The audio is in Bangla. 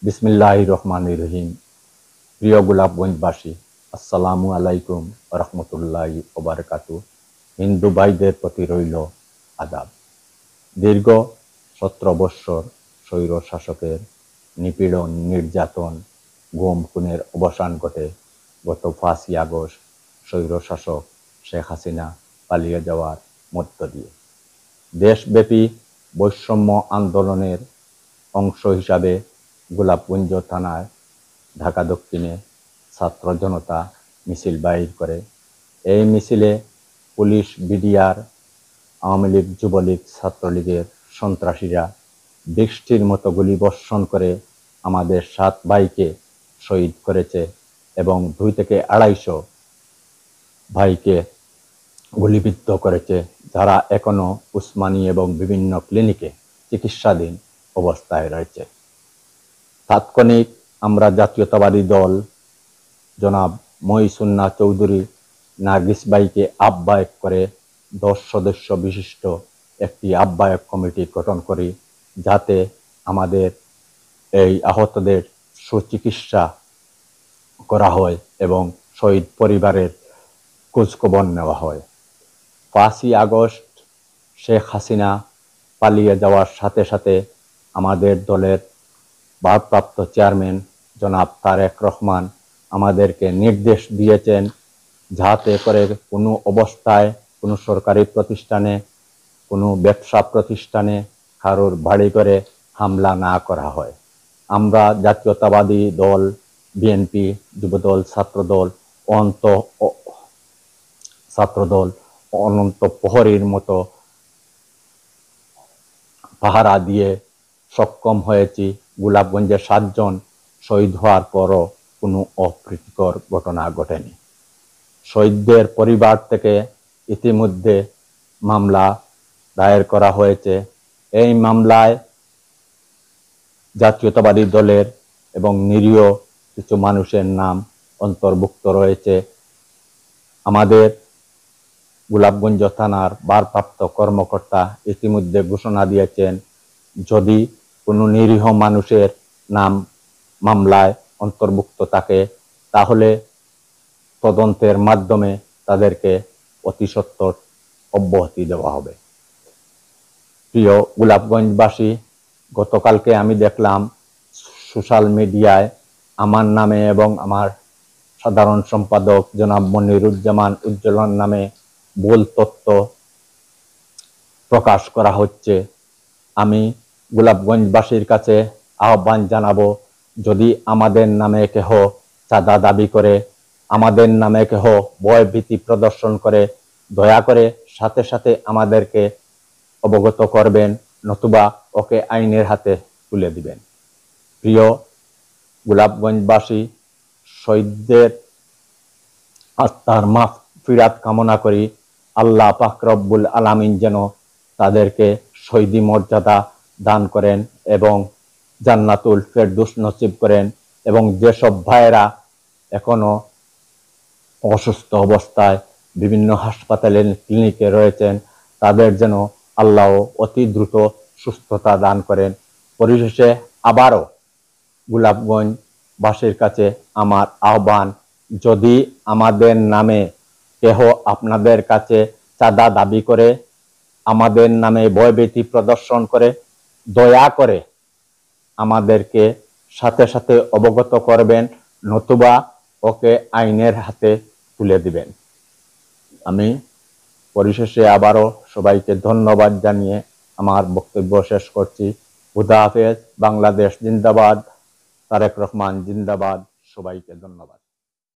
বিসমিল্লাহির রহমানির রহিম। প্রিয় গোলাপগঞ্জবাসী, আসসালামু আলাইকুম রহমতুল্লাহি ওয়া বারাকাতুহু। হিন্দু ভাইদের প্রতি রইল আদাব। দীর্ঘ 17 বৎসর স্বৈর শাসকের নিপীড়ন, নির্যাতন, গুম খুনের অবসান ঘটে গত 5ই আগস্ট স্বৈর শাসক শেখ হাসিনা পালিয়ে যাওয়ার মধ্য দিয়ে। দেশব্যাপী বৈষম্য আন্দোলনের অংশ হিসাবে গোলাপগঞ্জ থানায় ঢাকা দক্ষিণে ছাত্র জনতা মিছিল বাইর করে। এই মিছিলে পুলিশ, বিডিআর, আওয়ামী লীগ, যুবলীগ, ছাত্রলীগের সন্ত্রাসীরা বৃষ্টির মতো গুলিবর্ষণ করে আমাদের 7 ভাইকে শহীদ করেছে এবং 2 থেকে 250 ভাইকে গুলিবিদ্ধ করেছে, যারা এখনো উসমানী এবং বিভিন্ন ক্লিনিকে চিকিৎসাধীন অবস্থায় রয়েছে। তাৎক্ষণিক আমরা জাতীয়তাবাদী দল জনাব মহিসুন্নাহ চৌধুরী নার্গিস ভাইকে আহ্বায়ক করে 10 সদস্য বিশিষ্ট একটি আহ্বায়ক কমিটি গঠন করি, যাতে আমাদের এই আহতদের সুচিকিৎসা করা হয় এবং শহীদ পরিবারের খোঁজখবর নেওয়া হয়। 5ই আগস্ট শেখ হাসিনা পালিয়ে যাওয়ার সাথে সাথে আমাদের দলের ভারপ্রাপ্ত চেয়ারম্যান জনাব তারেক রহমান আমাদেরকে নির্দেশ দিয়েছেন, যাতে করে কোনো অবস্থায় কোনো সরকারি প্রতিষ্ঠানে, কোনো ব্যবসা প্রতিষ্ঠানে কারোর বাড়ি করে হামলা না করা হয়। আমরা জাতীয়তাবাদী দল, বিএনপি, যুবদল, ছাত্রদল, অনন্ত প্রহরীর মতো পাহারা দিয়ে সক্ষম হয়েছি। গোলাপগঞ্জে 7 জন শহীদ হওয়ার পরও কোনো অপ্রীতিকর ঘটনা ঘটেনি। শহীদদের পরিবার থেকে ইতিমধ্যে মামলা দায়ের করা হয়েছে। এই মামলায় জাতীয়তাবাদী দলের এবং নিরীহ কিছু মানুষের নাম অন্তর্ভুক্ত রয়েছে। আমাদের গোলাপগঞ্জ থানার ভারপ্রাপ্ত কর্মকর্তা ইতিমধ্যে ঘোষণা দিয়েছেন, যদি কোনো নিরীহ মানুষের নাম মামলায় অন্তর্ভুক্ত থাকে, তাহলে তদন্তের মাধ্যমে তাদেরকে অতি সত্বর অব্যাহতি দেওয়া হবে। প্রিয় গোলাপগঞ্জবাসী, গতকালকে আমি দেখলাম সোশ্যাল মিডিয়ায় আমার নামে এবং আমার সাধারণ সম্পাদক জনাব মনিরুজ্জামান উজ্জ্বলন নামে ভুল তথ্য প্রকাশ করা হচ্ছে। আমি গোলাপগঞ্জবাসীর কাছে আহ্বান জানাবো, যদি আমাদের নামে কেহ চাঁদা দাবি করে, আমাদের নামে কেহ ভয়ভীতি প্রদর্শন করে, দয়া করে সাথে সাথে আমাদেরকে অবগত করবেন, নতুবা ওকে আইনের হাতে তুলে দিবেন। প্রিয় গোলাপগঞ্জবাসী, শহীদদের আত্মার মাগফিরাত কামনা করি। আল্লাহ পাক রব্বুল আলামিন যেন তাদেরকে শহীদি মর্যাদা দান করেন এবং জান্নাতুল ফেরদৌস নসিব করেন, এবং যেসব ভাইয়েরা এখনো অসুস্থ অবস্থায় বিভিন্ন হাসপাতালে, ক্লিনিকে রয়েছেন, তাদের যেন আল্লাহ অতি দ্রুত সুস্থতা দান করেন। পরিশেষে আবারও গোলাপগঞ্জবাসীর কাছে আমার আহ্বান, যদি আমাদের নামে কেহ আপনাদের কাছে চাঁদা দাবি করে, আমাদের নামে ভয়ভীতি প্রদর্শন করে, দয়া করে আমাদেরকে সাথে সাথে অবগত করবেন, নতুবা ওকে আইনের হাতে তুলে দিবেন। আমি পরিশেষে আবারও সবাইকে ধন্যবাদ জানিয়ে আমার বক্তব্য শেষ করছি। খুদা হাফেজ। বাংলাদেশ জিন্দাবাদ। তারেক রহমান জিন্দাবাদ। সবাইকে ধন্যবাদ।